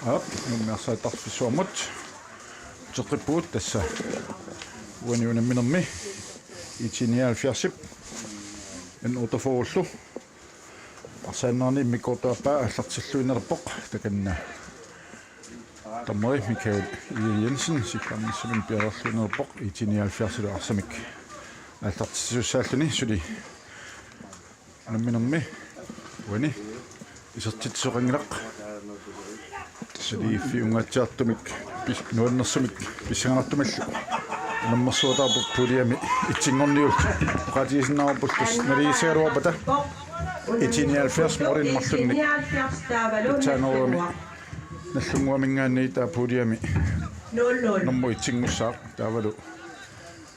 nummiarsaittarfissuamut teqippuut tassa uaniunamminermi itiniaalfiarsip en utaforullu arsaannerni mikkortuappaa аллартиллуинерпоq takanna tammeri Michael Jensen sikkammissumin piarerluinerpoq itiniaalfiarsilu arsamik аллартиссуссааллуни сули намминерми уани исертитсоқангилақ сули фиунгаатсаартумик нуаннерсумик писсангаартумаллу наммерсуатаарпу пулиами итсингорниул qatiisinaarpullus naliisaaruapata itiniaalfiars morin marlunni taanoruami nallunguamingaanni taa pulиami nommu itsingussaaq taavalu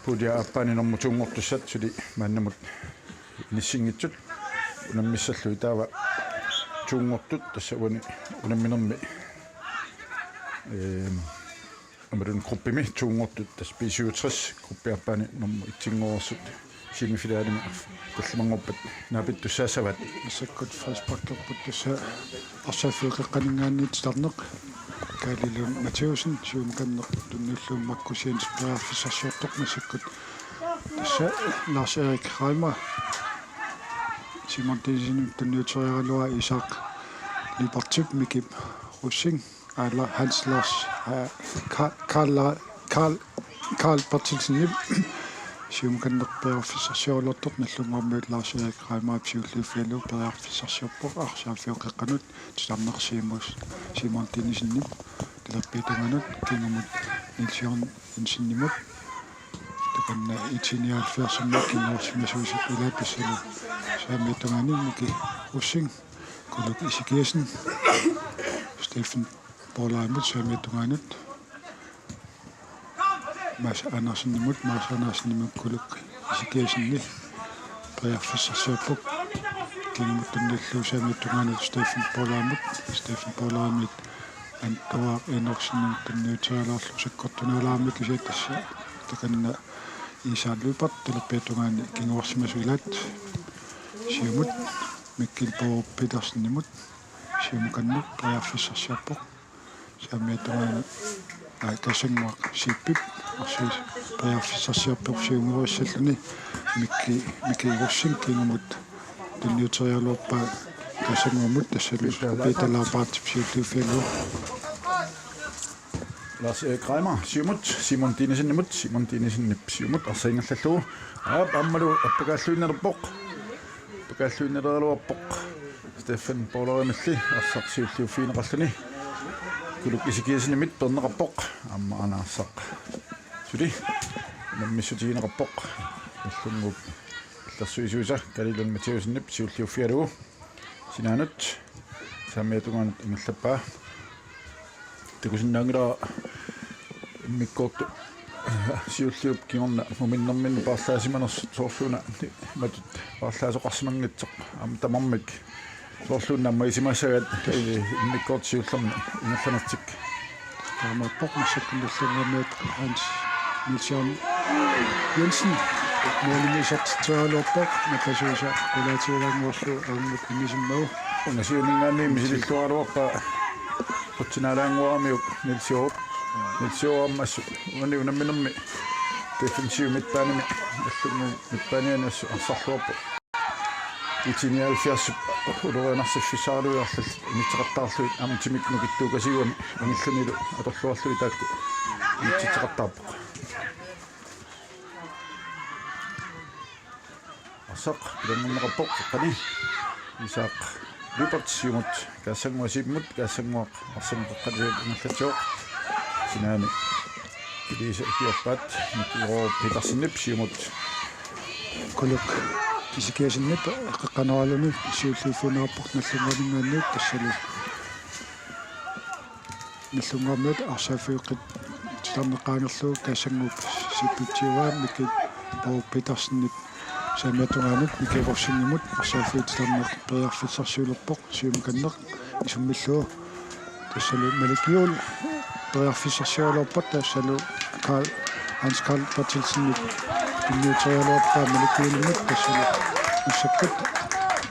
pulia appaani nommu tuungortussat suli maannamut nissingitsut unammissallu taava tuungortut tassa uani unamminermi amarun gruppimi tuungortut tass B67 gruppiappaani nommu itsingorsut silmifilaanimi tallamangorpat naapittussaassavat исаккут фаспаккерпут тасса арсааффиэққанингаанниит тарнеқ каалилун матеусен сиум каннеқ туннуллуум маккусиин спеаффисарсуортоқ масаккут тасса Lars Erik Reimer Simon Tensinen tunniuteriaralua isaaq Libertip Mikip Russing eller Hans Lars Karl Bertilsen sium kannerpearfissarsiorlortoq nallunguammiut Lars Erik Reimer psiulluuffialu pearfissarsiorpoq arsaaffiuqeqqanut tarnersiimus Simon Tensinen tilappiitunganut kingumut Nilsjørn Jensinnimut takanna itiniaalfiarsimmak kinnersimasuusik ilaapassalu saammiitungani Miki Russing kuluk Isikiersen Steffen Borlaimut saammiitunganut Mads Andersen kuluk Isikiersenni pearfissarsiorpoq kingumut tunnillu saammiitunganut Steffen Borlaimut antuaq inorsinun tunniuterialaarlu sakkortunaalaarmik isiatassa takanna isaallupat talappiitungaani kinguarsimasuilaat siumut Mikkel Borg Petersennimut siumukannuq pearfissarsiorpoq saammiitungaani kassanguaq sippip arsiis pearfissarsiorpoq siunguruissalluni Mikki Russing kingumut tunniuterialuarpaa kassanguamut tassalu pitalaarpaartipsiulluuffialu Lars Erik Reimer siumut Simon Tensinen siumut arsaingallallugu ammalu appakaalluinnerpoq pakaalluinnerluarpoq Steffen Borlaimilli arsarsiulluuffiineqarluni kuluk Isikiersenimit perneqarpoq amma anaarsaq suli nammissutigineqarpoq allungup алларсуисуиса калилун матиусиннип сиуллиуффиалугу синаанут саммиатунгаанут ингерлаппаа текусиннаангила миккоорту сиуллиуп кигорна муминнэрмин паарлаасиманерс соорлууна матут паарлаасоқарсимангитсоқ ам тамармик соорлуунна аммаисимаасагат миккоорт сиуллерми ингерланертик таамаппоқ массаккунналлунгамиат Hans Nilsjørn Jensen Målimisortituaalorpoq nakasuusa kulaatiulanguarlu aanguk ingisimmagu unasiuningaanni misilillualuarpa qutsinalaanguaramiuk Nilsjørn uni unamminermi defensive midtbaanimi allungu midtbaaniani arsarluarpu itiniaalfiarsip ulorianarsiffisaaluiarlall initseqartaarluit amtimik nukittuukasiuami angillunilu atorluarlui taakku initseqartaarpoq сақ гэмнэқарпоқ қани исаақ лупарт сиумут кассангуасипмут кассангуақ арсамеққалиут ингерлатсуоқ синаани килиса киаппат микиро Petersennip сиумут kuluk Isikiersenni эққанералуни сиуллуиффунерпоқ наллунгамингаанниут тассалу наллунгаммут арсааффиуққит тиларнеқаангерлуу кассангууп сиппитсиуаа Mikkel Borg Petersennip saammiatунгаанут микигорсингимут арсааффиутиларнеқ периарфиссарсиулерпоқ сиумканнеқ исуммиллуу тассалу маликиул периарфиссарсиулерпот тассалу Hans Karl Bertilsen tunniuterialuarpaa маликиулимут тассалу уссаккут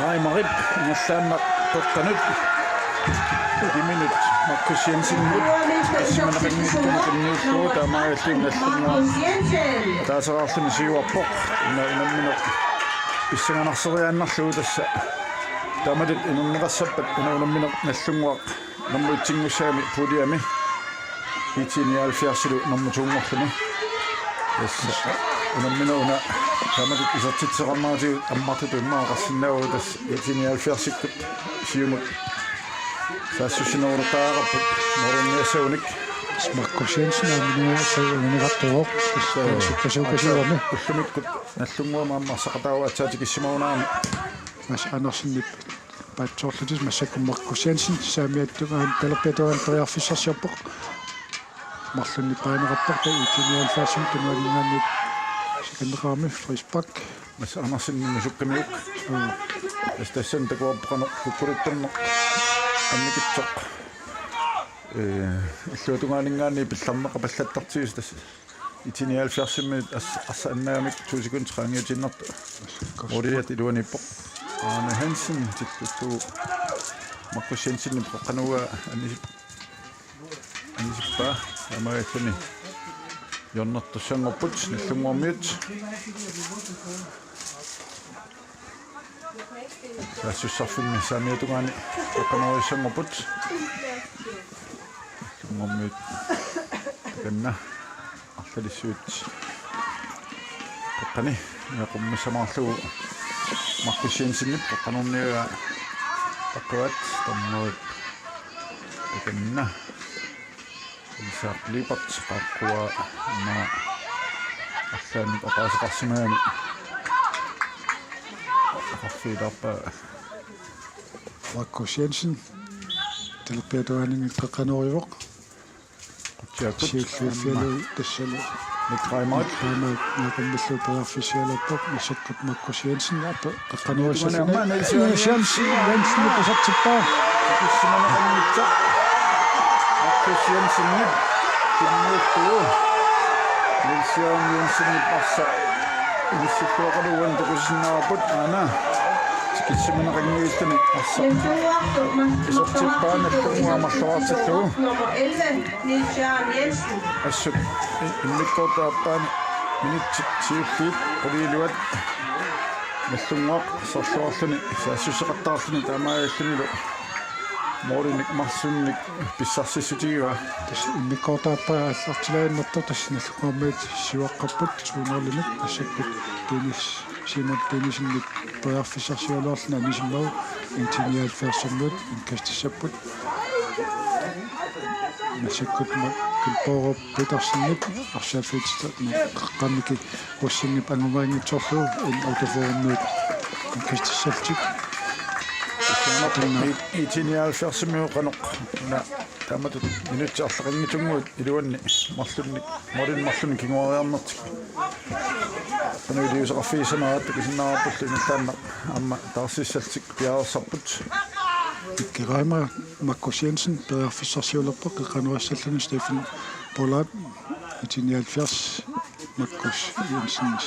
Nej, Marip, jeg stammer på kanød. Det minut, Markus Jensen. Hvis man ringer til den nye flod, der er meget til næsten år. Der er så også en syv på, en minut. Hvis man har så en flod, der er det en resepet, en minut næsten år. Når man tænker sig på det med. I 1970 nummer 2 måtte. En minut. Tämä on itse ammattityömaa kanssa neuvotas etsin jälfiäsikö siunut. Tässä sinoudutaan morun ja seunik. Markus Jensen on minua sellainen kattoa. Sitten se on käsillä. Kustumikku nällungua mamma sakatau atsaatikin simaunaan. Mas Andersen nyt paitsorlutis mas kun Markus Jensen saamiettumaan pelpetoan triaffisasioppo. Marlunni painarapporta etsin jälfiäsikö nyt. Kenraami Frisbak. Mas Andersen niin sukkamiuk. Tästä sen teko on kukurittanut. Annikitsok. Illuutungaaninggaani pillammaqa pallattartiis tässä. Itini 70 assa annaamik 2 sekunder rangiutinnartu. Oriat iluanippoq. Arne Hansen tittu Markus Jensen proqanua anisippa amaatuni. Jonnattu sangoput nillungormiut. Tässä saffimmi saamiutungaani proqanua sangoput. Nillungormiut. Kenna artalisuut. Proqani yaqummisamaarlugu Markus Jensen proqanurniuga akkuat tammuut. Kenna Saaqlipat qaqqua ma allaannik aqaasiqarsimaani qarfiilarpa Markus Jensen telpetoaning qaqqanorivoq Siilluuffialu tassalu Nikraimaat naqammallu peraffisialappoq misakkut Markus Jensen qaqqanorisassana Jensen pasartippaa kissimanaqqannitsa Markus Jensen kinnuuttuu Nilsian Jensen passa nissittuaqaluwan tuqussinnaaput ana kissimanaqqanniistani assa isartippaanallunguamarluartillugu nummer 11 Nilsian Jensen assut immikkortaappaani minut tiulliit quliiluat Nallunguaq sorluarluni saasusseqattaarluni taamaaallunilo moorinik marsunnik pissarssissutigiva tas immikkortaappa аллартилаиннэрту тас наллуqaamмаат сиуаққарпут суунерлимик ассаккут тенис симат тенисинник паярфиссарсиалуарлна анисиммау интиниалферсэрмут инкастиссаппут насаккут ма килпооро питарсинник арсааффиитта қаммики уссиннип ангумаангитсорлуу ин аутофоормуут инкастиссалтик итиниалферсимиоқаноқ на таматут минутсаарлақангитунгуут илуанни марлунник морин марлунни кингуариарнертик пануилиусеқарфиисанаат кисиннаарпулли нутаанна амма таарсиссалтик пиаарсарпут Geraimer Markus Jensen, der er fissarsiulerpo qeqanuassalluni Stefan Polat 1970 Markus Jensen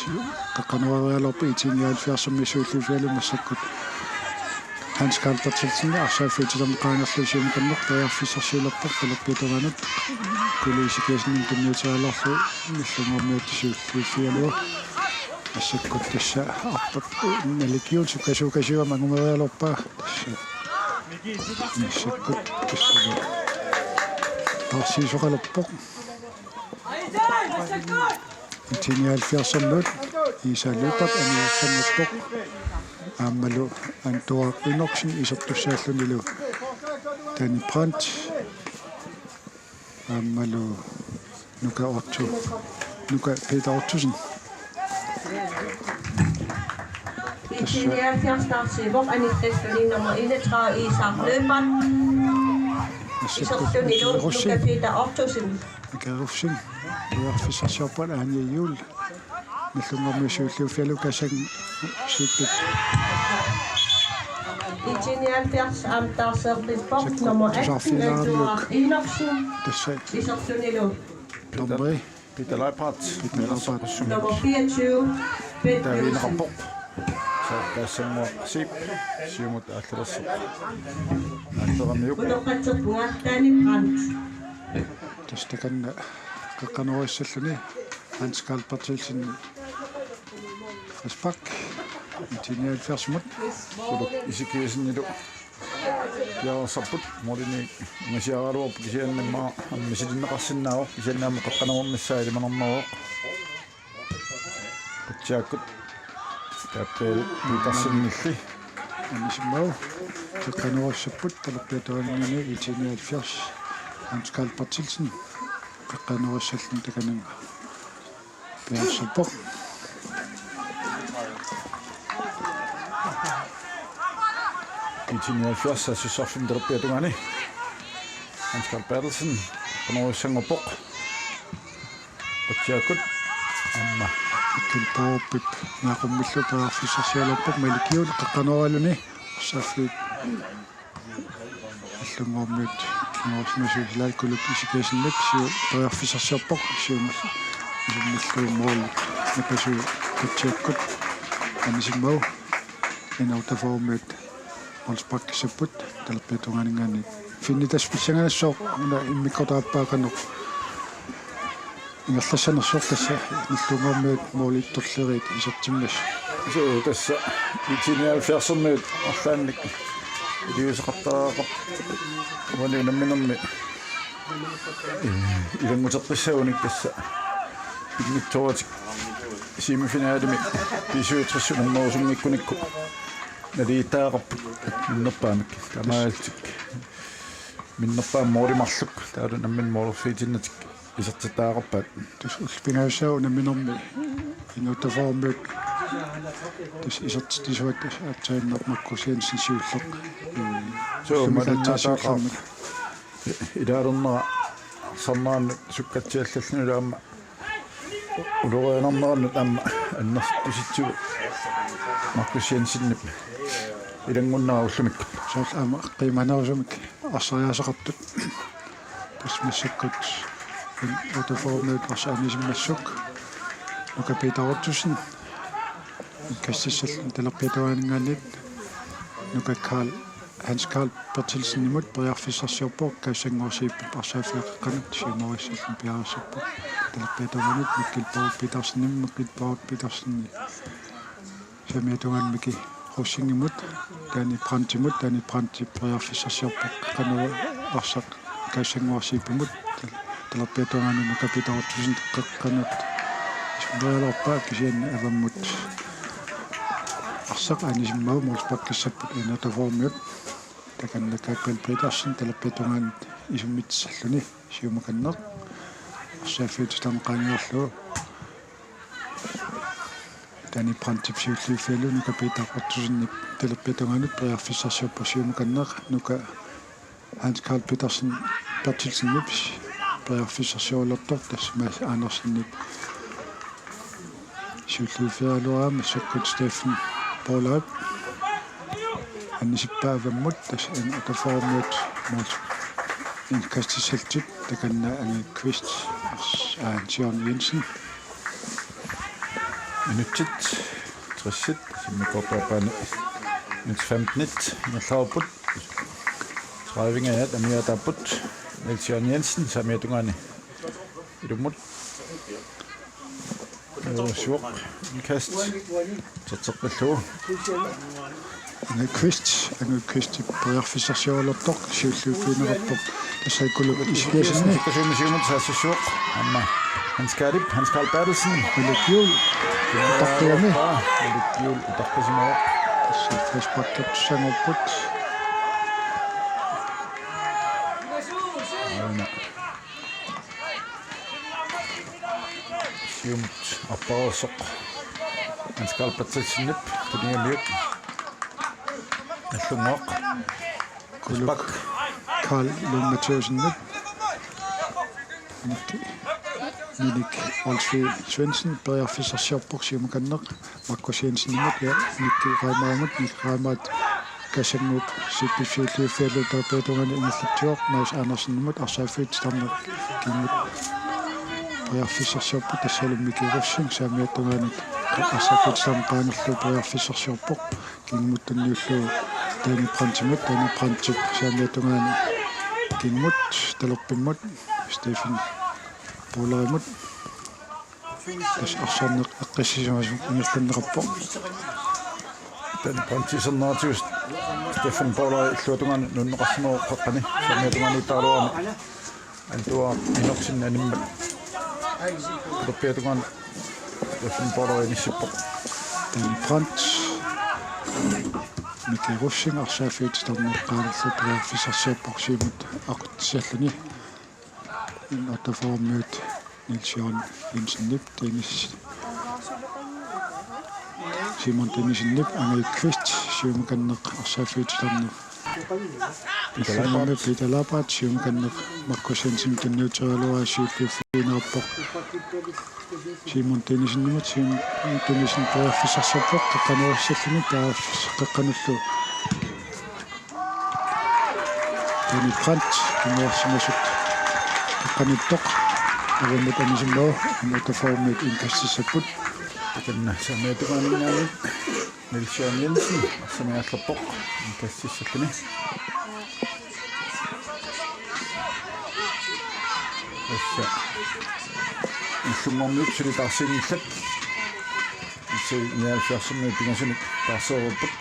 qeqanuarialerpo 1970 misuullufialu massakkut Hans Karl Bertelsen arsaaffiitilermi qaangerlusiumi kanneq der er fissarsiulerpo qalerpiitoranut kuliisikaasinnin tunniutialarlu millungormuutisuullufialu massakkut tassa arpat nalikiun sukasuukasuga mangumerialerpa tassa مسكت تسلم تاسيس غلبق انتني الفيصل يسالوطب ان يسمطق عملوا ان توق انوكشن يسطسالون له تاني برانت عملوا نوكا اوتو نوكا بيتا اوتوزن Hvor er det festival nummer 31 i Saarløberen? I Sortunilu, Luka Peter Optosen. Garufsin, jeg fisser sjovt af han i jul. Med lunger med sjøfjellukassen, sikkert. I 79 amtagsørlig bort nummer 18, Edouard Enoksen. I Sortunilu. Dombre. Peter Leipart. Nummer 24, Bent Nielsen. Taassamua siip siumut aallarassuq aallaramiuq Unoqatserpungattaani Brandt. Tastakanna qaqqanuassalluni Hans Karl Bertelsen Frisbak 1970 kuluk isikiisinnilu piarsarput morini ngasiaraluarpu kisiannammaa ammisilinnaqarsinnaaruq kisiannaamma qaqqanuarnissaali manernaruq qatsiakkut Kapel pitarsinnilli anisimmau qaqqanuassaput talappiatuanngani 1970 Hans Karl Bertelsen qaqqanuassallun takananga piarsarpoq итиниалфиарса сусарфим талаппиатунгани Hans Karl Bertelsen qaqqanuassangorpoq qatsiakkut amma kilpoopip naqummillu paarfissarsialerpoq malikiul qaqqanuaraluni saaffit allungormiut kingorsmasuusilaakuluk isikaasinnak siu paarfissarsiarpoq siumul ilummalluummool napasuu katsiakkut anisimmau inautaformiut olspakkissapput talappiatunganingaani finnitas pissanganassoq una immikkortaappaaqanoq ингерлассанерсуортасса иллунгормиут моолитторлерит исертиммас суу тасса итиниалфиарсэрмиут арлаанник илиусеқартараақоқ уани намминерми илангутеққиссагуник тасса игниттуатик симифинаалими писуутриссунернерусунгиккуникку налиитаақарпут миннерпаамик тамаалтик миннерпаам моолимарлук таалу наммин моолерфиитиннатик исертитаагорпаат тус улпингаассау намминерми инутаформиут тус исертитисуат атсаиннер Markus Jensen сиуллеқ соо малатаасаақар илаарнера сарнаанну суккатсиаллаллунулаама улорианарнернут аама аннэртуситсуг Markus Jensenнип илангуннааруллумик соол аама қиманерусумик арсариасеқартут тус массаккут autoformiut arsaanisimmassuk Luka Peter Optosen kassissallun talerpiatuaningaanit Luka Hans Karl Bertelsen imut periarfissarsiorpoq kaassanguorsiippu arsaafiaqeqqanut siumorissallu piarassappoq talerpiatuaninut Mikkel Borg Petersen Petersen Samiyatuan miki russingimut tani prantimut tani pranti priarfissarsiorpaq qanu arsak kaassanguarsiipimut talappiatuangani nukapitaortusin qaqqanut isumaalarpaa kisian avammut arsak anisimmagu morspakkassaput inataformiut takannakappal petersen talappiatuangani isummitsalluni siumakanneq arsaaffiutustam qaaniorlu tani prantipsiulliufialu nukapitaaqartusinnip talappiatuanganut priarfissarsiorpasiumakanneq nuka Hans Karl Petersen Bertilsen priarfissarsiorlortor tasmaas Andersen siulliufialuaraama sakkut Steffen Paulab annisippaavammut tas ataformiut mos inkastissaltit takanna angi Kvist Søren Jensen Minutsit 60 simmikorpaapani mit 15 nallaupput Schreivingaat amiatapput Søren Jensen samiatungani idumut suoq inkast tatseqqallu angi Kvist priarfissarsiorlortor siulliufiinerappoq tassaikullu iskiasinni kasuumisiumut saassusuoq amma Hans Karl Bertelsen Ulukjul utartuami Ulukjul utarpasimaoq tassaffaspakkertussangerput siumut apparusoq Hans Karl Bertelsen tuniamiut allungoq kuluk Karl Lund-Matheusen Minik Olsvig Svendsen priarfissarsiorpoq siumakanneq Markus Jensen ja Nikki Reimaat kasanguup sippifiulliufialu taapeetungani ingallitsuoq Maas Andersen arsaaffiutustarneq kimmut priarfissarsiorpoq tassalummiki russing saamiattungaanit arsaaffiutustarneq qaanerlu priarfissarsiorpoq kimmut tanniullu tani prantip saamiattungaani kimmut talorpimmut Steffen Paulab tas arsanneq eqqissisumasum ingillanneqarpoq den prantisernaatius Steffen Paulab illuatungani nunneqarsimoo qaqqani samiatungani taaluarni antua inorsin animmat Torpeatungani Steffen Paulab inissippoq den prant Mikki Russing arsaaffiutustarneq qaanerlu priarfissarsiorpoq siimut aqutsalluni ataformiut Søren Jensen tennis Simon Tennissen angi Kvist siumakanneq arsaaffiutustarneq Peter Labat siumakanneq Markus Jensen tanniuterialua siulliuffiinerappoq Simon Tennissen Tennissen priarfissarsiorpoq qaqqanuarsalluni qaqqanullu tani prant kimuarsimasut qaqqanuttoq avamut anisimmoo ataformiut inkastissaput takanna samiatungani Søren Jensen samiallerpoq inkastissalluni assa illumormiut sulitarsinillat isse 79 pingasuni tarseerupput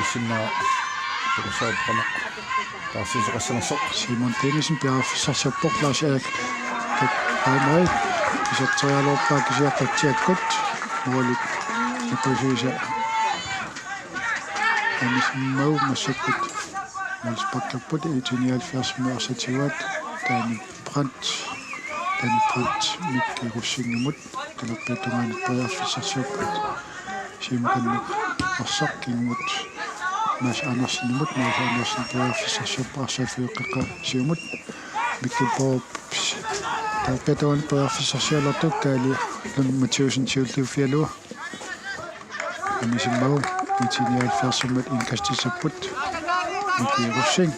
issinna tuqsaapqaneq tarsiseqassanassoq Simon Tennissen priarfissarsiorpoq Lars Erik Heimerich isattorialorpaa kisiaqatsiakkut nuolit napusuisa anisimmagu massakkut malspakkerput 79 arsatiuat tani prant Mikki Russingimut talappiatungani priarfissarsiorput siumakanneq arsaqqingmut Maas Andersen priarfissarsiorpoq arsaaffiuqqeqqa siumut Mikki Pops taapeatuan priarfissarsiorlortuk taali Lund-Matheusen siulliuffialua anisimmagu 79 inkastissaput Mikki Russing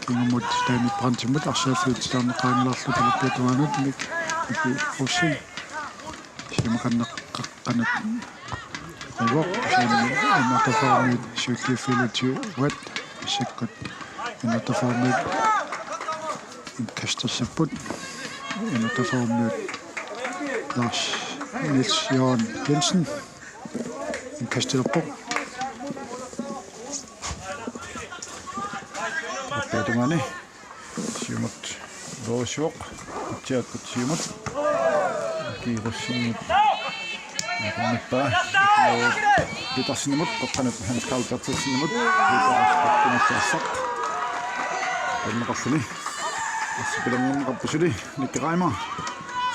kingumut tani prantimut arsaaffiutustarneq qaanelarlu talappiatuanut Mikki Russing siumakanneq qaqqanut rivoq inataformiut siulliuffialutiu wat sakkut inataformiut inkastissaput inataformiut Lars Niels Jørgen Jensen inkastilorpoq Petumani siumut losuoq tiakkut siumut kiirussingut nippa pitarsinimut qoqqanut hanqaltartissinimut pitarasqattumassaassaq anneqarluni aspilangerneqarpusuli nikkeraima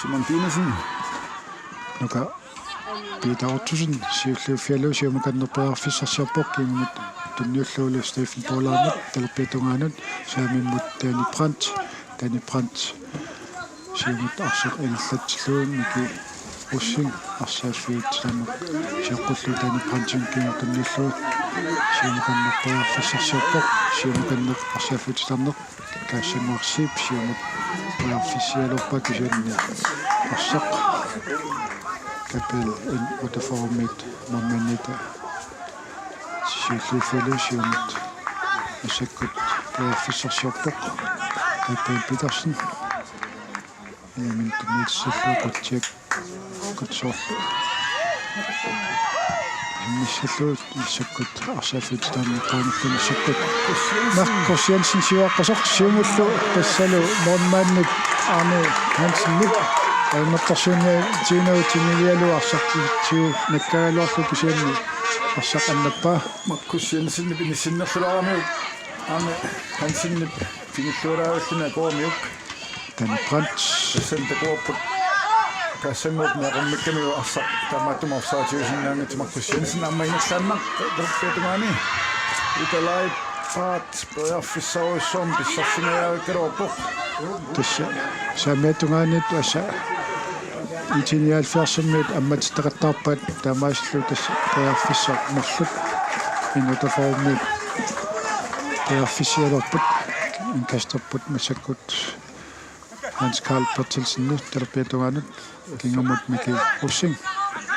Simon Dinesen nuka piitaortusin siulluuffialu siumukannerpearfissarsiarpoq kiimut tunniulluulu Stephen Paulaamut talerpiatungaanut saamimmut Tani Brandt siumut arsoq illatsilluun miki ussing arsaaffiit samak siaqqullu Tani Brandtin kiimuttunniulluut siumukannerpearfissarsiarpoq siumukanner arsaaffiitarneq kaassangуарсип siumut pearfissialorpa kisuanni arsaq kapel in utaformit mammanita siulluuffialu siumut asakkut pearfissarsiarpoq kapel Petersen min tumitsillu quttiak kutsoor missallu isakkut arsaaffiitarneqaanukku isakkut Markus Jensen siuaqqasoq siumullu tassalu mormaannik Arne Hansen almattarsuunni tiinautinilialu arsartiiu nakkagalluarlu kisianni arsaqannappaa Markus Jensen pinissinnersularaamiuk Arne Hansen tinilluulaavalluna koomiuk Tani Brandt sentekoorput kaassanguut neqarmikkamiu arsaq taamaattumarsaatiusinnaangit Markus Jensen ammainnerlaannaq terpetumaani italai paat pearfissauissoom pissarsingajaakkeroorpoq tassa saamiatungaanit assa itinialfiarsammiit ammatitaqattaarpaat taamaasillu tassa pearfissar marlut inutaformiit pearfissialorput inkastarput massakkut Hans Karl Bertelsen terpetugaanut kingamut miki ussing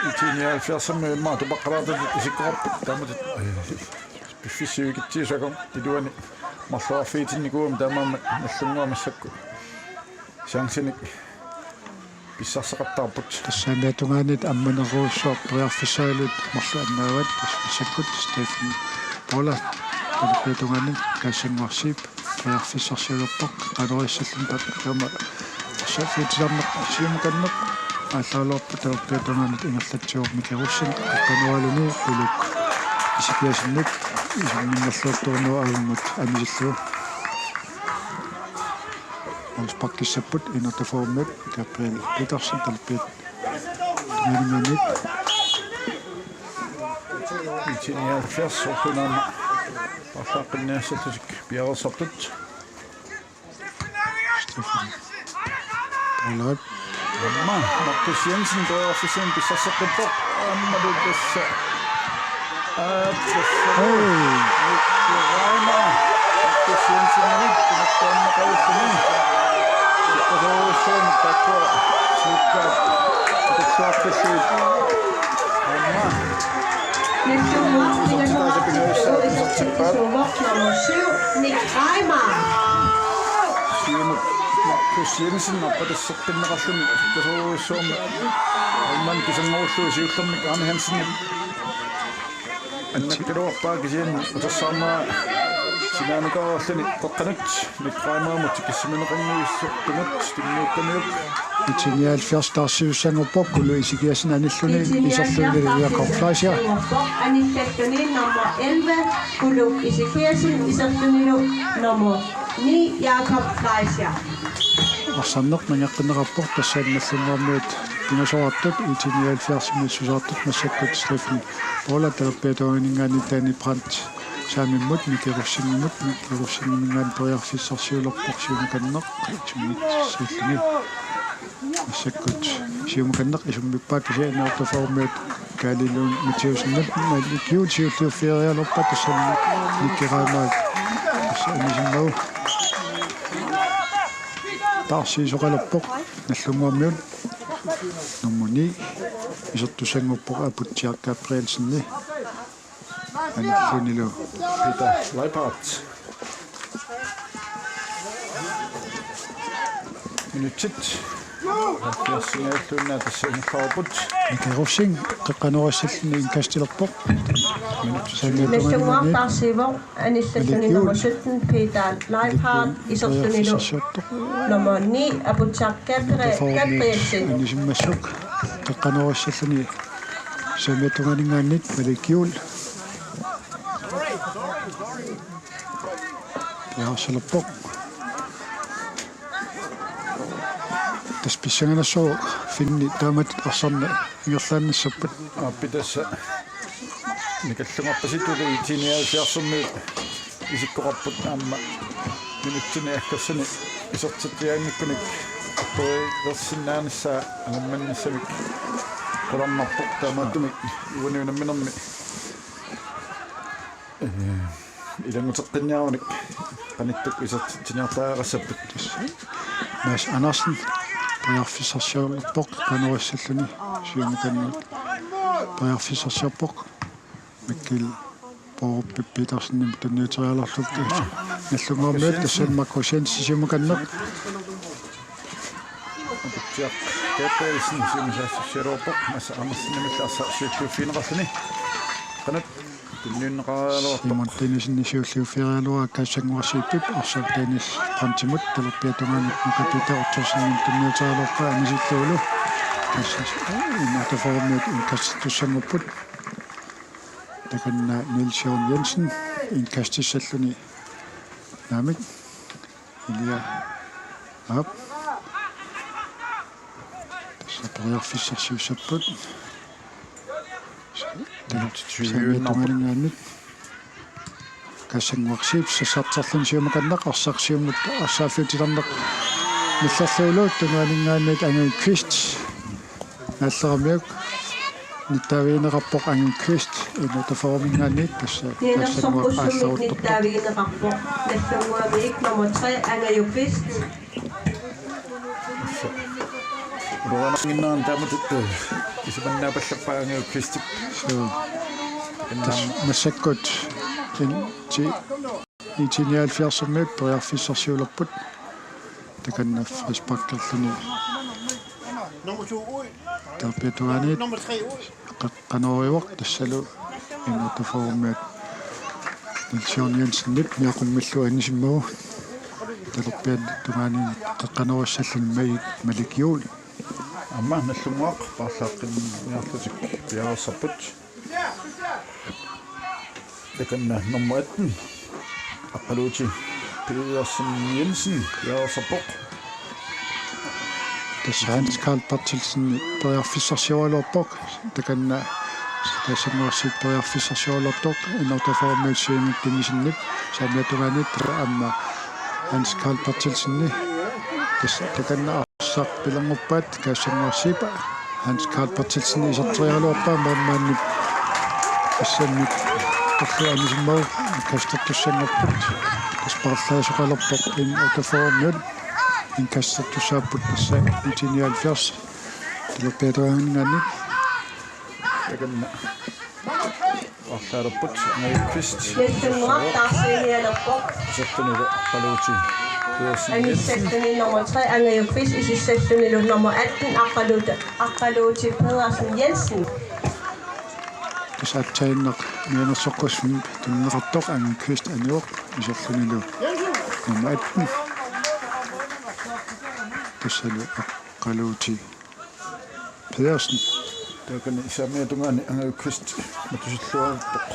itinialfiarsammi maatupaqaraata isikkorput taamat piffisiugittiisaqom iluani marluarfiitinnikuum taamaamma nallunguamassakku siangsinik pissarсақаттаарпут тассаамиатунгаанит амманеруусsuar pearfissaalut marlu annaават massakkut Stephen Paula terpetugaanut kaassangуарсип pearfissarsialorpoq qanurissalлун takkama арсааффиитисарнеқ сиумуканнеқ ааллаалуарпу терпеатунгаанут ингерлатсиур микерусsin кануалуни улук исикиасиннут исумминнерлуортуурнуа аагумут амисиллу онспаккиссаппут инертаформут капел Petersen талпит тунганиманит itinialfiarsortunaama парсааққинниассатусик пиарерсартут Stephen Paula Amma Markus Jensen pearfissaan pissarseqqippoq ammalutassa Raima Markus Jensen nakkaannaqalussuni siqqasoorussuun takkua siikkaat tuksuartissuut Amma Markus Jensen appatasseqqinneqarluni siqqasoorussuum alman kisangorluu siullernik Arne Hansen annakkaluarpaa kisian utassaamaa sinaanukaarulluni qoqqanut niqqaamaamut kissimaneqannuissortunut tinnuukkamiuk itinialfiarstaarsiussangorpoq isikiasin anilluni isorluni liaqorflaasia Anillаттuni nummer 11 kuluk isikiasin isorlunilu nummer 9 Jakob Fleischer арсарнеқ мангеққинеқарпор тассаанналлунгуармиут пинасоартут itinialfiarsimисусаартут массаккут Stephen Paula терпеатуанингаани Tani Brandt saamimмут микеруссингмингаан периарфиссарсиулерпор сиумуканнеқ тумит силлуни массаккут сиумуканнеқ исуммиппаа кисианаортаформиут каалилуун митиусиннат маликиут сиуллиуффиариалерпа тассанни никкераамаат тассаанисиммау таарсиисоқалерпоқ наллунгуармиут нуммуни исертусангуппоқ апутсиаркааприалсинни аниллунилу Peter Leipart minutsit Alfiarsingaallunna tassannerparput Mikerussing qaqqanuassalluni inkastillerpoq. Nallunguartaarsiivo anissalluni nummer 17 Peter Leifhardt isertunilu nummer 9 Abutakapre Gabrielsen. Nisimmassuk qaqqanuassalluni sametunganingaannit malikiul. Yaarsalerpoq. Taspissanganasso finni taamat arsarna ingerlaannassappat. Apitassa nikallungarpasituli tiniaasiarsermiut isikkoqarput aamma minuttini akkassani isertittiaannikkunik appoilersinnaanassaa angammannissamik qolarnarpoq taamaattumik uuniunamminermi ilanguteqqinniarunik qanittuk isertittiниартаагаассаппут Mads Andersen Bjergfissershjørpoq qanuassalluni siumukannuut Bjergfissershjørpoq Mikkel Boruppi Petersen tunniuterialarluk nallungaarmiut tassalmakkusiansi siumukanneq Tiak Gabrielsen siumusaasserorpoq massa Andersen-nimillarsa siuttuuffiineqarluni qanat tunniunneqaraaluarpoq Simon siulliufferialua kassanguarsiippip arsartaanis prantimut talerpiatungaanit mukapita ortorsin tunniuterialarpa anisittuulu kassas inartaformiut inkastussangupput takanna Niels Jørgen Jensen inkastissalluni naamik ilia ap tasaperiarfissarsiussapput Sametunganingaannit kassanguarsiip sassartarlun siumakannaq arsarsiumnut arsaafiutilarneq millarluuluut tunganingaannit angui Christ naalleramiuk nittaaviineqarpoq angui Christ inutaformingaannit Niinarsorpussumik nittaaviineqarpoq nallunguamiik nummer 3 Angaju Christ. Uruananginnaan taamatut isimannaapallappaanguu Kristik massakkut itiniaalfiarsumiut periarfissarsiulerput takanna frisparklerluni tarpiatuaaniit qaqqanuarivoq tassalu inutaformiat Niels Jørgen Jensen miaqummallu anisimmagu talerpiat tungaaniin qaqqanuassallun malikiul amma nallunguaq parlaaqqinniarlutik piaarsapput takanna nummer 18 appaloochi Petersen Jensen piaarsapoq tässä Hans Karl Bertelsen periarfissarsiualuarpoq takanna tassanguarsiit periarfissarsiualuartoq innertaformiussiimik tinisinnip saamiatugaanit amma Hans Karl Bertelsenni tässä takanna arsarpilanguppaat kaassanguarsiipa Hans Karl Bertelsen iserterialuarpaa maammaannip assammik torluanisimmagu kastartussanngapпут tasparlaasuqalerpoq in utaformiut inkastartusaapput tassa 1979 talerpiatuaangaannit takanna арлаарпут angaju Krist Nallunguartaarsiinialerpoq sattunilu appaloochi anissalluni nummer 3 Angaju Christ isissallunilu nummer 18 Appaloochi Petersen Jensen. tasaattainneq mianersoqqusmi tunneqartoq angui Christ aniuq isallunilu nummer 18 tassalu aqqaluuti Petersen takanna isaamiatungaani angaju Krist matusilluarpoq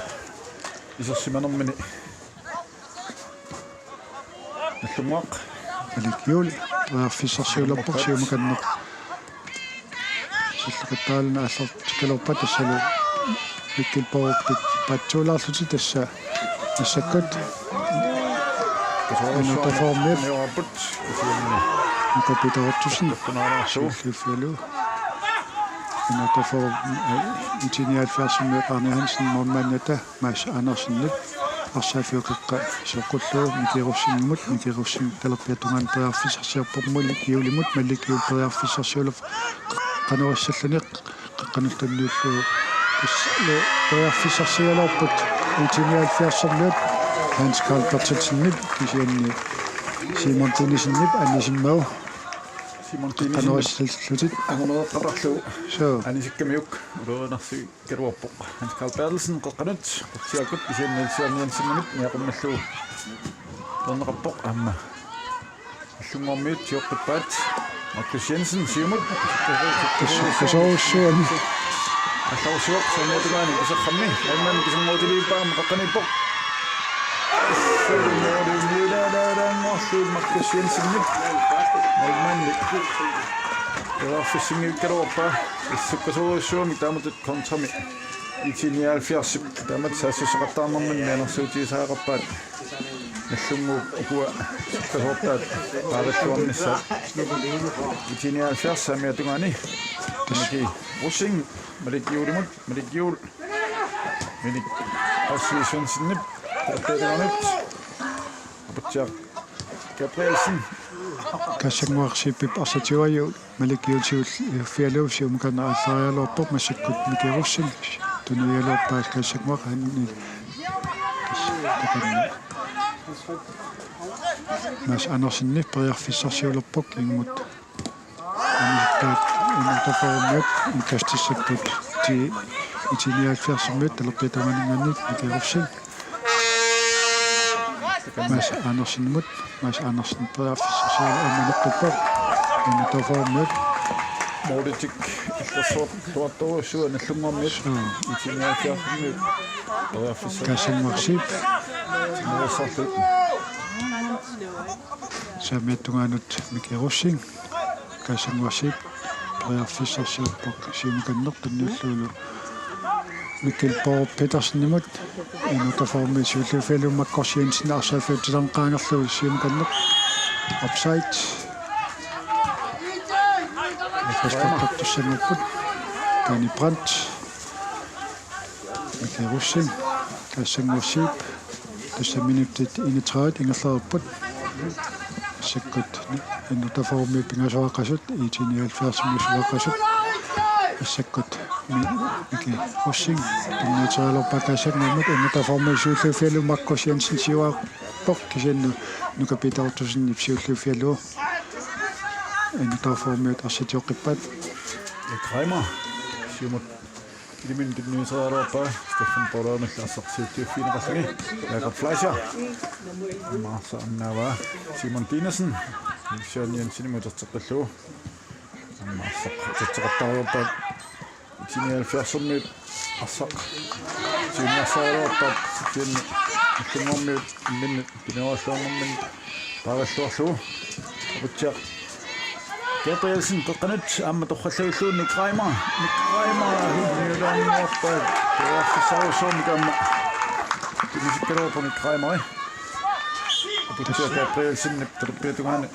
isерсиманермини наллунгаақ аликиул periarfissarsiulerpoq siumukanneq силлеқаттаална аллартикалерпа тассалу Mikkel Boruppi patsuulaarluti tassa нассаккут инутаформип неорпут исиамни мукапитаортусин тунаарсуу лиффалу инутаформ инженериалфиарсимми Арни Хансен мормаанната Mads Andersen арсаафиуқеққа соққуллуу микируссин талерпиатунгаан периарфиссарсиарпормули киулимут малликиул периарфиссарсиулев кануассалланиқ қаққанултанниуллуу тассалу периарфиссарсиалерпут инженериалфиарсермиут Hans Karl Bertelsen kisianni Simon Tinnisenip annisimmagu Simon Tiinisen qanorisallutit aqoneqqartarlu so anisikkamиук улуунарси керуарпоq Hans Carl Bertelsen qeqqanut qurtiakut isiannilsiarniansimмит niaqummallu торнеқарпоq аама иллунгормиут тиоққиппаат Marcus Jensen siumut касоруссуани аллаусуақ саниатугаани кисаққамми айман кисаммуутилииппаама қеққаниппоq Marcus Jensen айманни Фиссингиккалуарпа иссуккасоруссуами тааматут контрами итиниалфиарсип таамат саассусеқартаарнэрмин мианерсуутисаақарпаат наллунгуу укуа суккасоортаат паалаллуарнisса итиниалфиарсами атугаани мики русинг маликиулимут маликиул миник ассуисуансиннип таатаанут апатсиар Gabrielsen кассангуарсиппип арсатиуаю маликиутиул фиалуусиум канааллариалуарпоқ массаккут микеруссин тунуиалуарпаас кассангуар ханни мас анерсинни периарфиссарсиулерпоқ ингмут амиттаат инутафаумат инкастиссаккут ти итиниалфиарсиммут талерпитаманинганник микеруссин Mas Andersen периарфиссарсиул аманеққиппоқ инутафаумат Модитик иллерсуап туаттуруссуа наллунгормит итиниалфиарсиммут периарфиссар кассангуарсип нерсарлут самиаттунгаанут микеруссин кассангуарсип периарфиссарсиуппоқ симуканнертуннуллуулу Mikkel Borg Petersen-nimut inutaformi suulluuffialu Marcus Jensen arsaaffiutisanqaangerlu siimkanneq offside Kaspertussannerput Tani Brandt Mikkerussin Kassanguarsiip tassaminuttit 31 ingerlarupput sakkut inutaformi pingasoaqasut 79 sakkut Miki Russing tunniuterialorpakasagnermut inutaformisuulluuffialu Marcus Jensen siuaarpoq kisannu nukapitaortusinnip siulluuffialu inutaformiut arsatioqqippaat Kramer siumut ilimin kinniuterialorpa Stefan Bordaanullarsersiuttiuffiineqarluni Jakob Fleischer Marsa Annava Simon Tiinisen Sean Jensen-imuterteqqallu Marsa итиниалфиарсэрмиут арсақ синиарсааруарпаат сиинни иллунгормиут минни кинеруаллуарнэрмин параллуарлуу апутсиа Gabrielsen qeqqanut аама торхаллагиллуунни Kramer юлааннуарпаат периарфиссарусуумикаама тимисиккалуупани Kramer апутсиа Gabrielsen терпиатугаани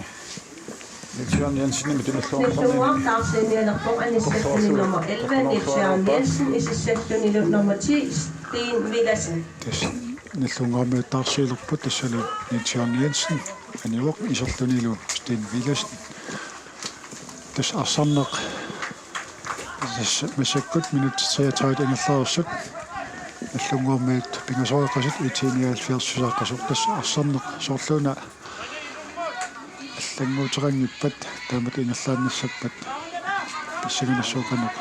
Niels Jensen med den slår Ellers sektion nummer 11, Niels Jensen, i sektion nummer 10, Sten Villadsen. Nillungormi tarsiilerput tassalu Niels Jensen aniuq iserlunilu Sten Villadsen tas arsarneq massakkut minut 33 ingerlaarsut nillungormiut pingasoiqasut itiinialfiarsusaaqasut tas arsarneq soorluuna Tanguuterangippat taamat ingerlaannassappat pissaganassuuqanuq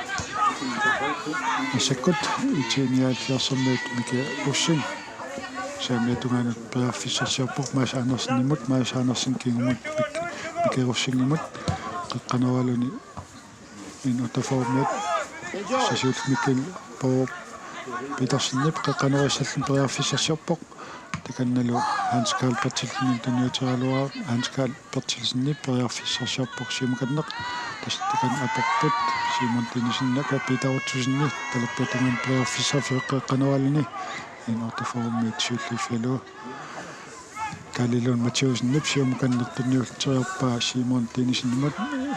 issakkut itiiniaalfiarsermiut miki ussin saamiatugaanut periarfissarsiarpoq Maas Andersen-nimut Maas Andersen kingumut mikirussingimut qeqqanualuni inutaformiut sasiult Mikkel Borg Petersen-nip qeqqanuarissallun periarfissarsiarpoq Takannalu Hans Carl Bertelsen tunniuterialuar Hans Carl Bertelsen periarfissarsiarpoq simukanneq tastakan aperput Simon Tiinisen kapitaortusinni talerpatangan periarfissarfiuqqeqqanualuni inutaformiut suulluuffialu Kalilun Mathiusen simukannertunniulteriorpaa Simon Tiinisen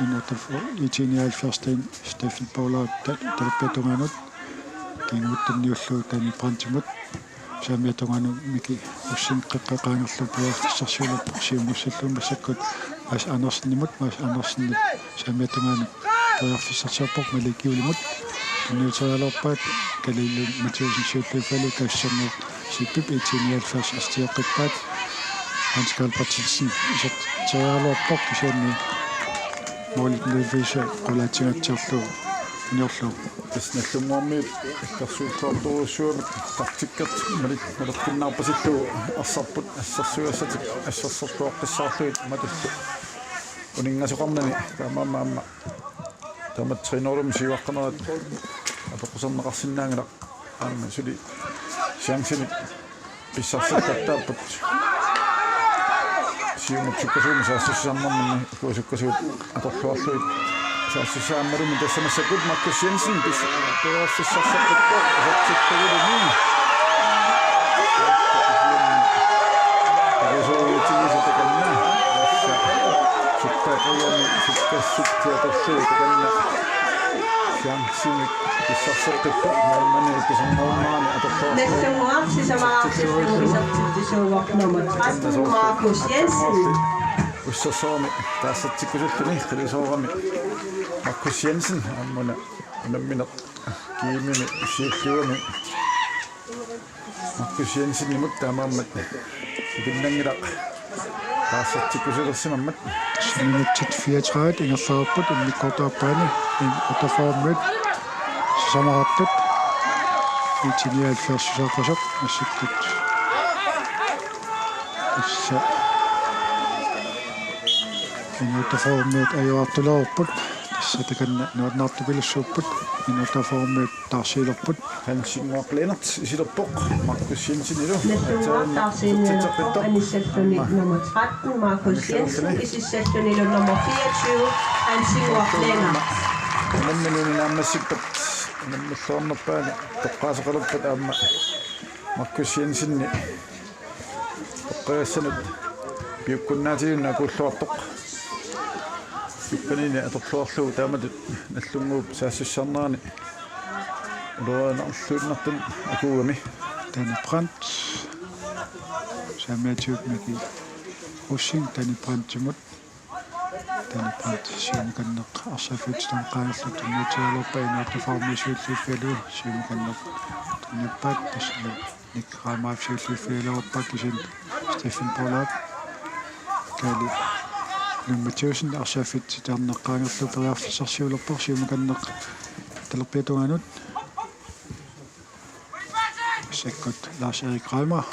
inutafor itiinialfiarstain Stefan Paula talerpatanganut kinguttunniullu Tani Brandt saamiatunganu miki ussin qeqqaqaangerlu periarfissarsiuluppoq siumussallun massakkut Maas Andersen-nimut Maas Andersen saamiatunganu periarfissarsiarpoq malikiulimut tunniuterialorpaat Kalilun Mathiusen siulluuffalu kaassangu sippip itiinialfiars astioqqippaat Hans Carl Bertelsen iserterialorpoq kisanni Målet nødvendigvis relativt njorlu. Исналлунгуарми иллерсуутсуартуруссуами тартиккат малеркиннаарпасиллу арсарпут ассерсуассатик ассерсортуаққиссаарлуит матуллу унингасоқарнами таамаамаама таматсинорум сиваққанерат апоқусернеқарсинаангала аама сули сиангсини писсарсаттааппут сиумутсуккасууми саассуссаарнэрмани куусуккасуут аторлуарлуит саассуссааммалуми тассамассакут Маркус Jensen бис пеэрсиссарсаппутто сатситтагулуми агасоуитигисатаканна суккаақаями суккассуттиаторлуутаканна сиангсини писсарсаппутто наимани писаннормаани аторлуарлуит Næstungуарсисамаарсиллу исертиттисууарнамат 13 Markus Jensen. уссерсооми таассатсиккусуллуни қилисоорами Markus Jensen аммуна унамминеқ киимими сииллуами Markus Jensen нимут таамааммат икиннангилақ таассатсиккусулерсимаммат Minuttet 34 ingerfærput immikortaappaani utaformut samaratut 79 susaqasaq assikkut issa inutaformut ajuartulerput tassa takanna nuarnaartupilussuupput inutaformut tarsiilerput Hansingor Lennart isilerpoq Markus Jensen ilu Næstungуартаарсиинниалерпо анissalluni nummer 13 Markus Jensen isissallunilu nummer 24 Hansingor Lennart. намминуни нааммассиппат наммаллуарнерпаани тоққаасеқалерпат аама Markus Jensenни тоққагассанут пиуккуннаатигунна акууллуартоқ пикканини аторлуарлугу тааматут наллунгууп саассуссарнерани улуаанерлуиннартун акуугами Danny Brandt самиатиут мики Rushing Danny Brandt тимут Danny Brandt синиканнеқ арсаффитстан qaallут тунниатиалерпаина таформисууллиффалу синиканнеқ тунниппаат тассалу никраамаавсууллиффалерпак кисин Стефен Полак кали нумматиусин арсаффит таарнеққаангерлу периарфиссарсиулерпор синиканнеқ талерпиатунганут Säkert Lars-Erik Reimer.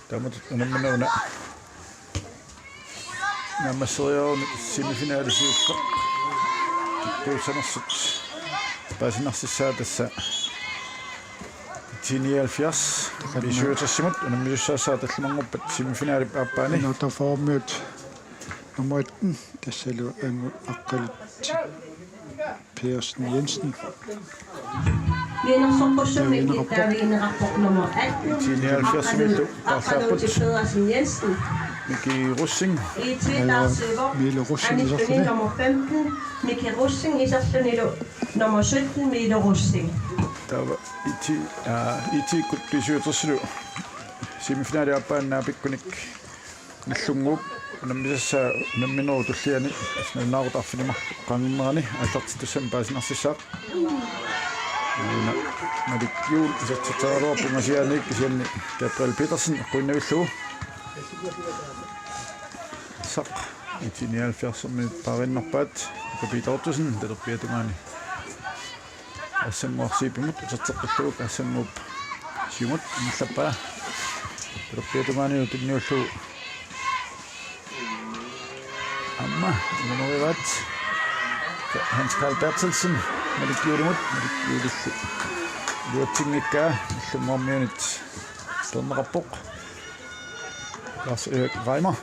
таамат унамманауна намассериаруни семифиналисиукка туусанерсут пасинарсиссаа тасса 79 бисуутассимут унаммисуссаассаа таллумангорпат семифинаали ааппаани Utaformut nummer 1 tassalu angu aqqalut Persen Jensen. Vinersorpussummikki taaviinerarpoq nummer 18 79 Aqaluuti Pedersen Jensen. Miki Rushing I Twitter-server Mille Rushing Anissuni nummer 15 Miki Rushing isarlunilu nummer 17 Mille Rushing. тава ити кутписуутэрсилу семифинаали ааппааннаа пиккуник наллунгууп наммисассаа намминеру туллиани снанаарутарфинима qangimmерани алларти туссам паасинарсиссаа малик юул исатсатаароо пунгасианик кисианни Gabriel Petersen qunnavillugu сақ 79 париннарпаат капитаортусен талерпиатунгаани ассаммуарсиипимут утертеққиллугук ассаммууп симут миллаппаа талерпиатунгаани тинниуллугу Amma, nummerat Hans Karl Bertelsen Malikjurimut Malikjurillu Luatingikkaa Llumormiunit Pernerappoq Lars-Erik Reimer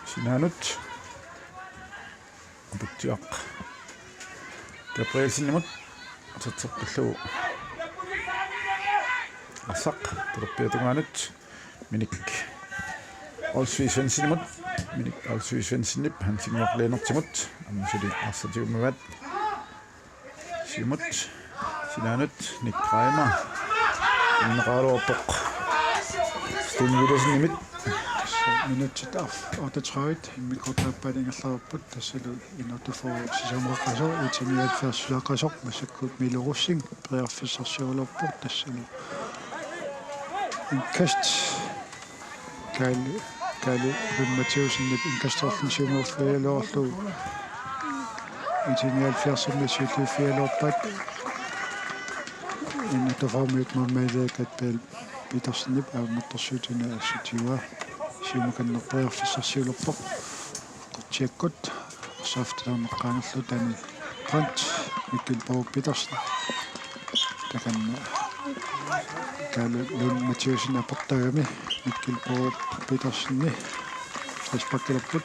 Sinaanut Aputtiaq Gabrielsinimut Terteqqillugu Asaq Terpiatungaanut Minik Olsvig Svensinimut Minik Olsvig Svensinip Hansingor Lennartimut ammusuli arsatiummavat simut sinaanut Nick Reimer inneraaluarpoq Sten-Willersen-nimit minuttet af 38 immikortaappalingerlarput tassalu inutufo sisamaqasor 79 sulaqasor masakkut Mille Rushing periarfissarsiulerput tassalu inkast kali rimmattiusinnik inkastorlinsiumuuffialoorlu itinialfiarsimmi suulliuffialoorpat inutaformiut mammailaakat pal pitersinnip aammattorsuutuna assutiua siumukannerperiarfissarsiulerpoq qutsiakkut saftalerneqqaangerlu tani print Mikkel Borg Petersen takanna kali lun Mathieusen aportagami Mikkel Borg Petersenni respakkelerput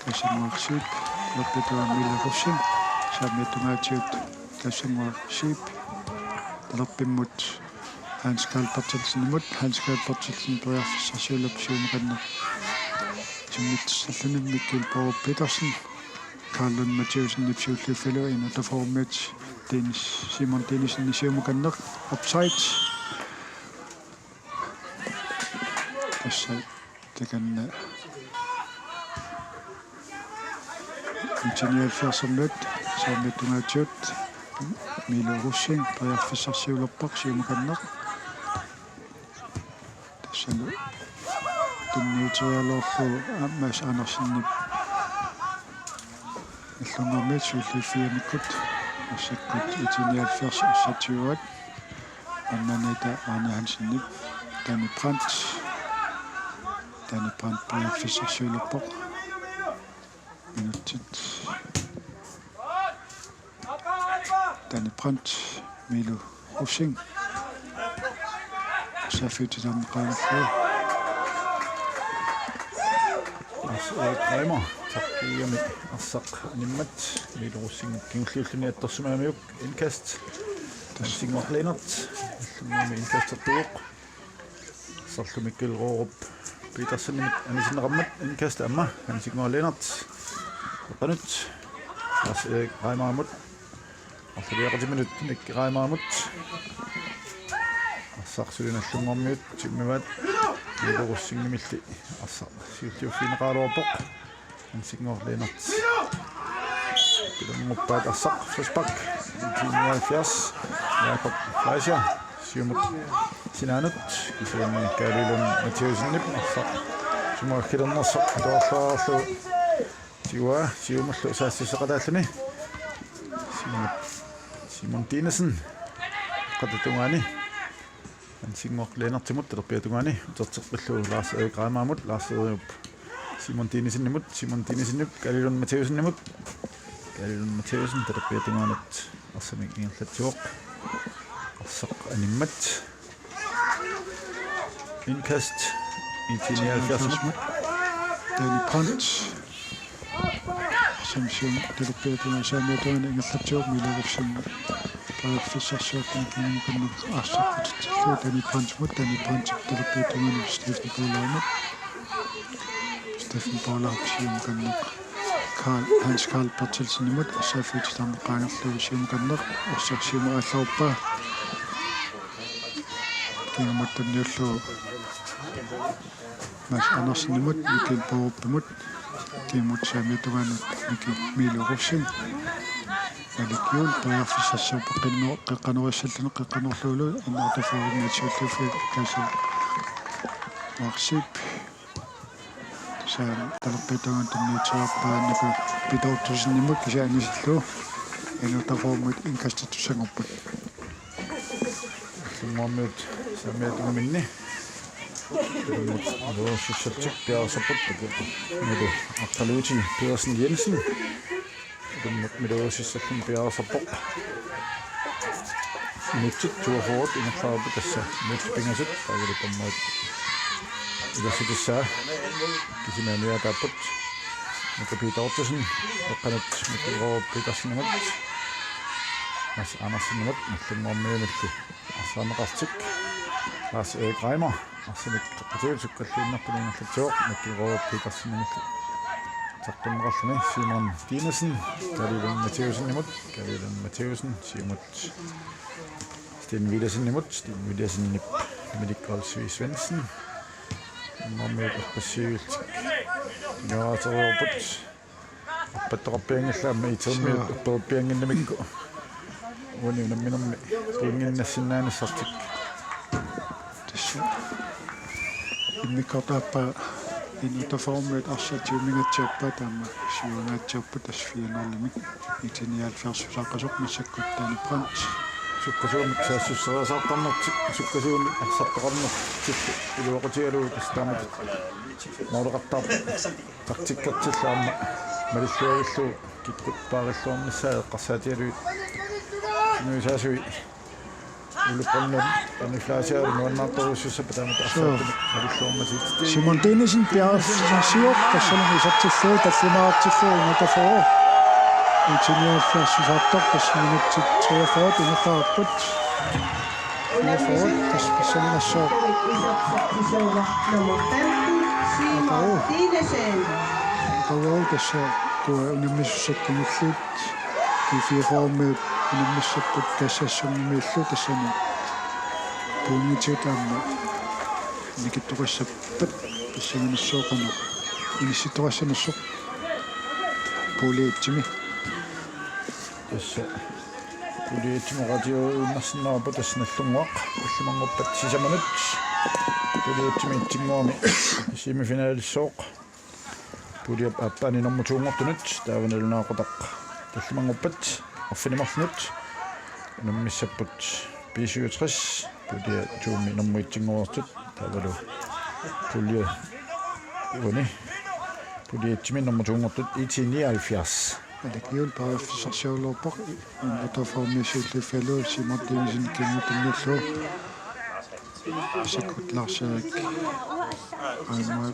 tasanguarsiip loppetuammilerussin saammiattungaatiut tasanguarsiip talerpimmut Hans Karl Bertelsen periarfissarsiullerp siumukanner summitsalluni Mikkel Borg Petersen Carlun Mathieusen nipsiulluuffalu inutaformiut Dennis Simon Dennisen nisiumukanner offside tassa takanna itinialfiarsernuut saammiattungaatiut miilurussin periarfissarsiulerpaq siumukanner tassalu tunniuterialoorlu ammas Andersen Illungermit suulliiffiamikkut assakkut itinialfiars assatiuat annanita Arne Hansen Danny Brandt periarfissarsiulerpoq minuttit Danny Brandt Milu Russing safutitarneqaangerlu Reimer takkiami arsaq animmat milurussing kinglluulluni attorsumaamiuk inkast tassingorleenert allummi inkastartuuq sarlu Mikkel Roorup Petersenimit anisinneqammat inkast amma hansingorleenert qanut ars Reimeramut arluliaqatiminut Mikkel Reimeramut arsaqsulinallungormiut timmivat milurussingimilli arsa siulliuffineqaaluarpoq hansingorleenert pilunguppaat arsaq frisbak 1970 Jakob Fleischer siumut sinaanut kisuumi kaalilun Mathieusenip arsaq sumuakkilernersoq toorlaarlu siumullu saassisseqataalluni Simon Dinesen qatatungaani hansingorleenertimut talerpiatungaani uterterpillu Lars Erik Reimeramut Lars Erik Simon Dinesen Kalilun Mathieusen talerpiatungaanut arsamik ingerlatsuoq arsaq animmat inkast itinialfiarsimut Danny Brandt samsum talerpiatungaan saamiatuana ingerlatsuoq miilurussin periarfissarsiuartanikinnimkanner aarsaqqutit Danny Brandt talerpiatungaani Steffen Paula siumukanner Hans Karl Bertelsen safutitarneqaangerlu siumukanner orsorsiumu aallaruppa kingamattanniullu Mads Andersen Mikkel Borg kimut saamiatugaanut miilurussin Alikjul periarfissarsiupeqinno qeqqanuissallune qeqqanerluulu innertafuurimmatsuulluuffi kaasa Marsip talerpiatungaan tunniuteriarpaanaku pitautusinnimut kisaanissallu innertafuurimmat inkastatussangorput summaamiut saamiatugaminni Roosissattik piarsarput milu Artaluuti Pedersen Jensen miluusissallun piarsarpoq nutsit tuafuut inerlaarupu tassa nutpingasut qagulipammaat ilassutissaa kisimaamiataappat Mikkel Petersen eqqanut Mikkel Roorup Petersenimut Mads Andersenimut nallungormiunallu arsaanneqartik Lars Erik Reimer arsamik qatiulsukkalluinnerpuniingerlatsuoq Mikkel Roorup Petersenimillu taqtimmeqarluni Simon Dinesen Kalilun Mathieusen siumut Sten Wildersenimut Milik Olsvig Svendsen Normiut erpassiuiltik Niorateriorput appattaqarpiangillaamma ituummiut upperuppianginnamikku uuni unamminermi qiinginnassinaanissartik tassa immikortaappa Interformet arsatiumingatsiarpa taama siuangaatiarpa tasfianerlimik 1970 massakkuttaani prans sukkasuun saassusterasaartarnertik sukkasuun arsartoqarner iluoqutigalu tastaamat moleqartaar taktikkartillaama malilluavillu kikkut paarilluarnissaa eqqarsaatigaluit nuisaasui ulupannun inflaasiaalu nuannaartoruussussapa taamata arsaatuni malilluarmasiit Simon Denisen piarsiuq tassalungi isartillu tallimaartillu inatafor ingeniørfærdselsopdok minut til 43 indefarput indefor tassalungassoo Nummer 15, Simon Dinesen. Kawal tassa tuo unimmissussakkinullut kifiiqaarmiut unimmissapput kassassummimiillu tassani puunitutaamma nikittoqassappat tassaminassuoqanu inissitoqassanassuq puuliitsimi tässä puliitsimi radio unnarsinnaapa tasnallunguaq ullimanguppat sisamanut puliitsimi itsinguami semifinalissoq puliap appaani nommutuungortunut taavanalunaqotaq tallimanguppat orfinimarnut nummissapput B67 pulia tuumi nommuitsinguortut taavalu pulia uni puliitsimi nommutuungortut 79 Alekjul paafisarsiulorpoq inataformiisuulliffalu Simon Denisen kingutunnullu sakutlarsaak aima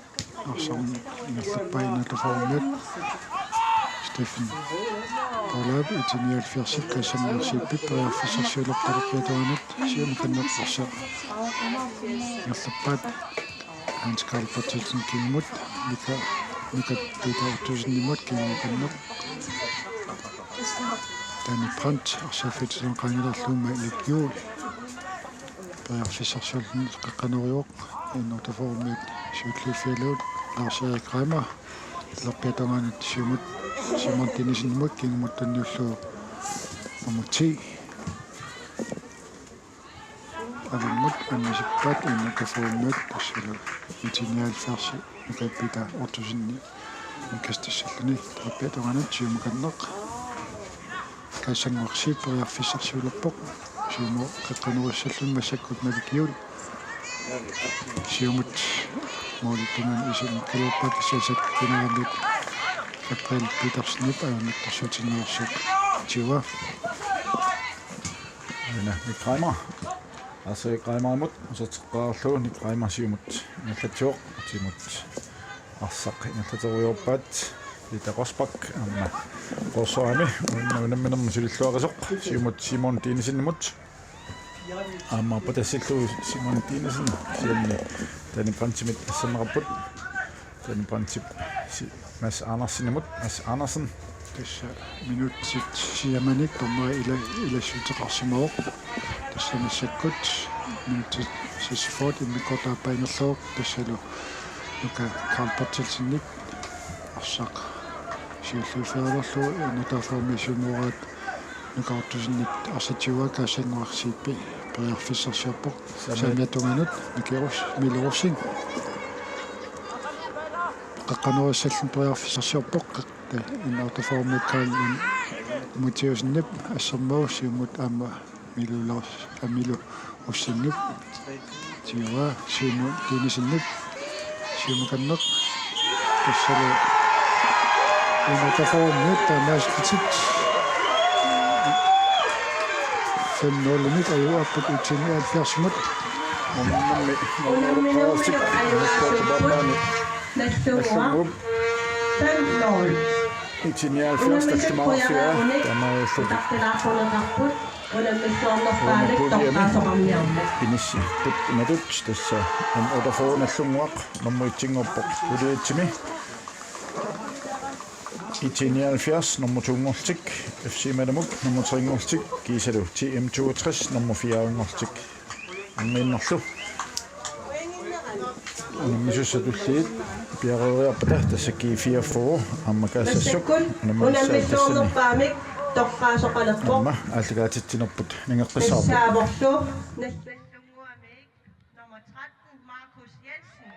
arsam inallappainataformiut Stefan Polab itinialfiarsik kassammersiippi paafisarsiulortarqiatuanut siumukannertarsa nallappaat Hans Karl Bartelsen kingmut Mika Peter Tusenimut kingukanner Danny Brandt arsafitsun qangilerlumma ilikjuul paarfisarsuulun qaqqanoriuq innertaformiit suutliffialuut Lars-Erik Reimer lorqiatangaanat Simon Denisen kingmuttanniullu nummer 10 avimut annisippaat innertaformiit tassalu 79 Mika Peter Tusenimut kastassalluni trappiatangaanat siumukanneq kasanguarsiit pariarfissarsiulerpoq siumu qaqqanurussallun massakkut malikkiul siumut moolittungan isun kalorpakissasat kinaramit April Petersnip ajanattarsuutinersuq tiwa Aina Nikraimer Nikraimermut userteqqaarlu Nikraimer siumut nallatsuoq timut arsaq nallateriuorpaat Lita Rosbach amma qorsoami unamminermu sulilluaqasoq siumut Simon Dinesinnimut amma patassillu Simon Dinesen siamni tani prantimit assanerapput tani prantip Mads Andersenimut Mads Andersen tässä minuutsit siamanik tomma ila suuteqarsimooq tassanasakkut minuutsit sisfort immikotaapainerluuq tassalu nuka Karl Bartelsennik arsaq siulluuferlerlu inataformiisuumuuraat nukaartusinnit arsatiua kaasanguarsiippi pariarfissarsiarpoq saamiatunganut nikirus milurussin qaqqanurussallun pariarfissarsiarpoq inataformiikkaan mutiusinnip assermau siumut aamma milu ussinnup tiua Simon Denisinnip siumukanneq tassalu inataformiit taamaaskitsit 5-0 ajuapput 79 Unammi Nästua 5-0. 79 tallimaarfia tamaullu Tartelaaqunaqarput unammissuarnerpaanik toqqaasoqarniarma. Pinissipput inatut tassa otafoonallunguaq nommuitsinngorpoq puliitsimi 79 nummer 2 FC Madamuk nummer 3 Gisalu TM62 nummer 4 амминнарлу аммисуссатуллиит пиарериарпата тассакки 4 аммакаассассук унаммиссуорнерпаамик тоqqaasoqalerpoq амма аллагаатитсинерпут нингеққиссаарпут тассааворлу нассаллунгуамик номер 13 Markus Jensen